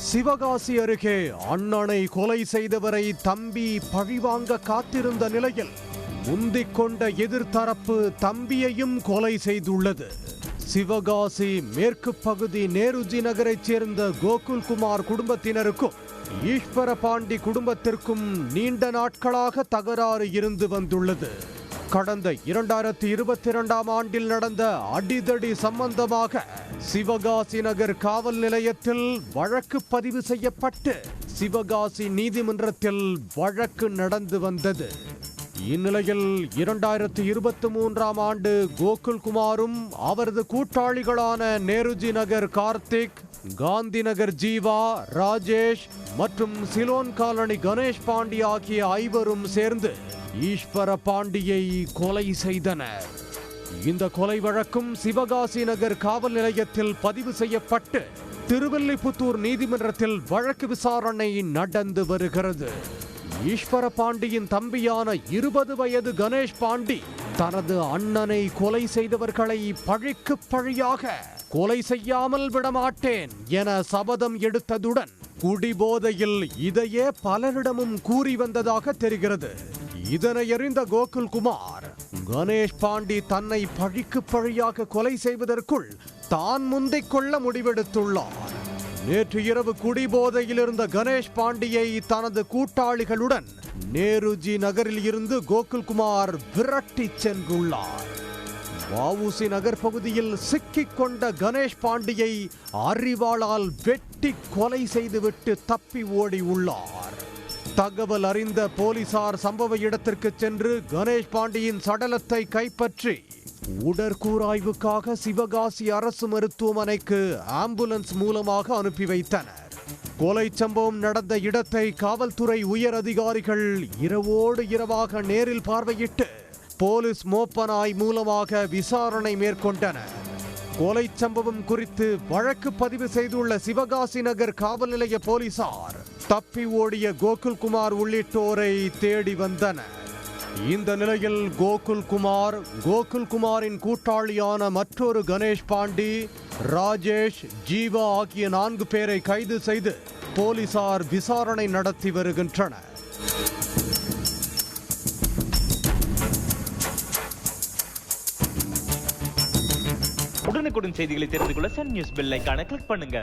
சிவகாசி அருகே அண்ணனை கொலை செய்தவரை தம்பி பழிவாங்க காத்திருந்த நிலையில் முந்திக் கொண்ட எதிர்த்தரப்பு தம்பியையும் கொலை செய்துள்ளது. சிவகாசி மேற்கு பகுதி நேருஜி நகரைச் சேர்ந்த கோகுல்குமார் குடும்பத்தினருக்கும் ஈஸ்வர பாண்டி குடும்பத்திற்கும் நீண்ட நாட்களாக தகராறு இருந்து வந்துள்ளது. கடந்த 2022 ஆண்டில் நடந்த அடிதடி சம்பந்தமாக சிவகாசி நகர் காவல் நிலையத்தில் வழக்கு பதிவு செய்யப்பட்டு சிவகாசி நீதிமன்றத்தில் வழக்கு நடந்து வந்தது. இந்நிலையில் 2023 ஆண்டு கோகுல்குமாரும் அவரது கூட்டாளிகளான நேருஜி நகர் கார்த்திக், காந்தி நகர் ஜீவா, ராஜேஷ் மற்றும் சிலோன் காலனி கணேஷ் பாண்டி ஆகிய 5 சேர்ந்து ஈஸ்வர பாண்டியை கொலை செய்தனர். இந்த கொலை வழக்கும் சிவகாசி நகர் காவல் நிலையத்தில் பதிவு செய்யப்பட்டு திருவில்லிபுத்தூர் நீதிமன்றத்தில் வழக்கு விசாரணை நடந்து வருகிறது. ஈஸ்வர பாண்டியின் தம்பியான 20 வயது கணேஷ் பாண்டி தனது அண்ணனை கொலை செய்தவர்களை பழிக்கு பழியாக கொலை செய்யாமல் விடமாட்டேன் என சபதம் எடுத்ததுடன் குடிபோதையில் இதையே பலரிடமும் கூறி வந்ததாக தெரிகிறது. இதனை அறிந்த கோகுல்குமார் கணேஷ் பாண்டி தன்னை பழிக்கு பழியாக கொலை செய்வதற்குள் தான் முந்திக் கொள்ள முடிவெடுத்துள்ளார். நேற்று இரவு குடிபோதையில் இருந்த கணேஷ் பாண்டியை தனது கூட்டாளிகளுடன் நேருஜி நகரில் இருந்து கோகுல்குமார் விரட்டி சென்றுள்ளார். வஉசி நகர் பகுதியில் சிக்கிக் கொண்ட கணேஷ் பாண்டியை அரிவாளால் வெட்டி கொலை செய்துவிட்டு தப்பி ஓடி உள்ளார். தகவல் அறிந்த போலீசார் சம்பவ இடத்திற்கு சென்று கணேஷ் பாண்டியின் சடலத்தை கைப்பற்றி உடற்கூராய்வுக்காக சிவகாசி அரசு மருத்துவமனைக்கு ஆம்புலன்ஸ் மூலமாக அனுப்பி வைத்தனர். கொலை சம்பவம் நடந்த இடத்தை காவல்துறை உயர் அதிகாரிகள் இரவோடு இரவாக நேரில் பார்வையிட்டு போலீஸ் மோப்பனாய் மூலமாக விசாரணை மேற்கொண்டனர். கொலை சம்பவம் குறித்து வழக்கு பதிவு செய்துள்ள சிவகாசி நகர் காவல் நிலைய போலீசார் தப்பி ஓடிய கோகுல்குமார் உள்ளிட்டோரை தேடி வந்தனர். இந்த நிலையில் கோகுல்குமாரின் கூட்டாளியான மற்றொரு கணேஷ் பாண்டி, ராஜேஷ், ஜீவா ஆகிய 4 பேரை கைது செய்து போலீசார் விசாரணை நடத்தி வருகின்றனர். உடனுக்குடன் செய்திகளை தெரிந்து கொள்ள சன் நியூஸ் பெல் ஐகானை கிளிக் பண்ணுங்க.